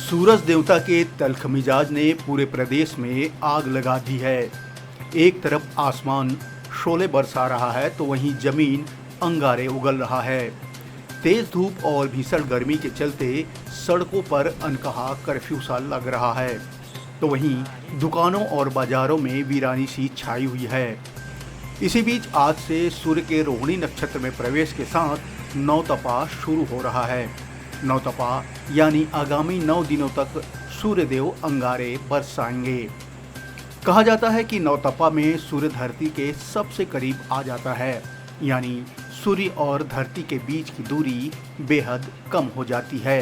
सूरज देवता के तल्ख मिजाज ने पूरे प्रदेश में आग लगा दी है। एक तरफ आसमान शोले बरसा रहा है तो वहीं जमीन अंगारे उगल रहा है। तेज धूप और भीषण गर्मी के चलते सड़कों पर अनकहा कर्फ्यू सा लग रहा है, तो वहीं दुकानों और बाजारों में वीरानी सी छाई हुई है। इसी बीच आज से सूर्य के रोहिणी नक्षत्र में प्रवेश के साथ नौतपा शुरू हो रहा है। नौतपा यानी आगामी 9 दिनों तक सूर्यदेव अंगारे बरसाएंगे। कहा जाता है कि नौतपा में सूर्य धरती के सबसे करीब आ जाता है, यानी सूर्य और धरती के बीच की दूरी बेहद कम हो जाती है।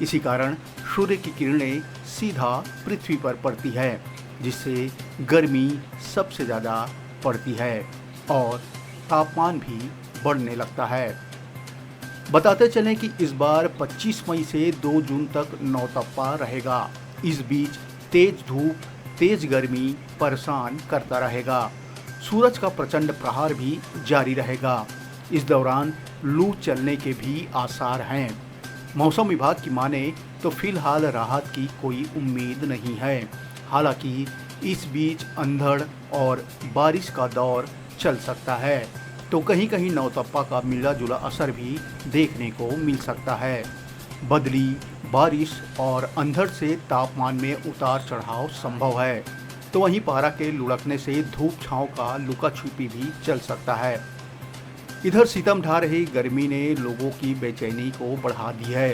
इसी कारण सूर्य की किरणें सीधा पृथ्वी पर पड़ती है, जिससे गर्मी सबसे ज़्यादा पड़ती है और तापमान भी बढ़ने लगता है। बताते चलें कि इस बार 25 मई से 2 जून तक नौतपा रहेगा। इस बीच तेज धूप, तेज गर्मी परेशान करता रहेगा। सूरज का प्रचंड प्रहार भी जारी रहेगा। इस दौरान लू चलने के भी आसार हैं। मौसम विभाग की माने तो फिलहाल राहत की कोई उम्मीद नहीं है। हालांकि इस बीच अंधड़ और बारिश का दौर चल सकता है, तो कहीं कहीं नौतपा का मिला जुला असर भी देखने को मिल सकता है। बदली, बारिश और अंधड़ से तापमान में उतार चढ़ाव संभव है, तो वहीं पारा के लुढ़कने से धूप छांव का लुका छुपी भी चल सकता है। इधर सितम ढा रही गर्मी ने लोगों की बेचैनी को बढ़ा दी है।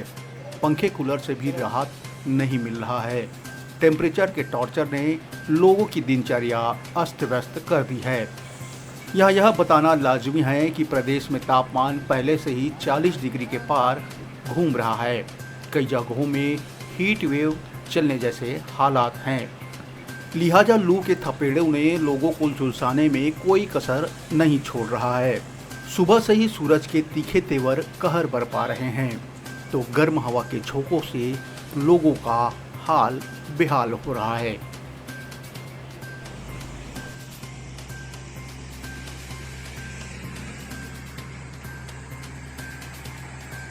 पंखे कूलर से भी राहत नहीं मिल रहा है। टेम्परेचर के टॉर्चर ने लोगों की दिनचर्या अस्त व्यस्त कर दी है। यह बताना लाजमी है कि प्रदेश में तापमान पहले से ही 40 डिग्री के पार घूम रहा है। कई जगहों में हीट वेव चलने जैसे हालात हैं। लिहाजा लू के थपेड़ों ने लोगों को झुलसाने में कोई कसर नहीं छोड़ रहा है। सुबह से ही सूरज के तीखे तेवर कहर बरपा रहे हैं, तो गर्म हवा के झोंकों से लोगों का हाल बेहाल हो रहा है।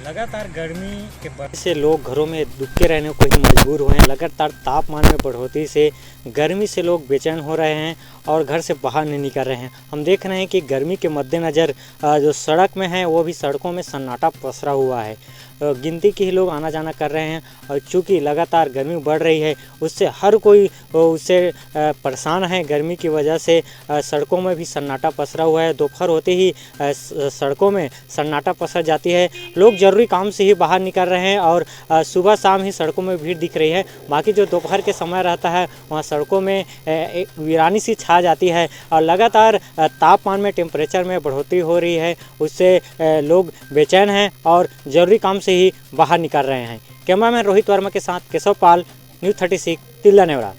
लगातार गर्मी के वजह से लोग घरों में दुबके रहने को ही मजबूर हुए हैं। लगातार तापमान में बढ़ोतरी से गर्मी से लोग बेचैन हो रहे हैं और घर से बाहर नहीं निकल रहे हैं। हम देख रहे हैं कि गर्मी के मद्देनज़र जो सड़क में है वो भी सड़कों में सन्नाटा पसरा हुआ है। गिनती के ही लोग आना जाना कर रहे हैं और चूँकि लगातार गर्मी बढ़ रही है उससे हर कोई उससे परेशान है। गर्मी की वजह से सड़कों में भी सन्नाटा पसरा हुआ है। दोपहर होते ही सड़कों में सन्नाटा पसर जाती है। लोग ज़रूरी काम से ही बाहर निकल रहे हैं और सुबह शाम ही सड़कों में भीड़ दिख रही है। बाकी जो दोपहर के समय रहता है वहाँ सड़कों में एक वीरानी सी छा जाती है और लगातार तापमान में टेम्परेचर में बढ़ोतरी हो रही है। उससे लोग बेचैन हैं और ज़रूरी काम से ही बाहर निकल रहे हैं। कैमरामैन रोहित वर्मा के साथ केशव पाल, न्यूज़ 36, तिल्ला नेवरा।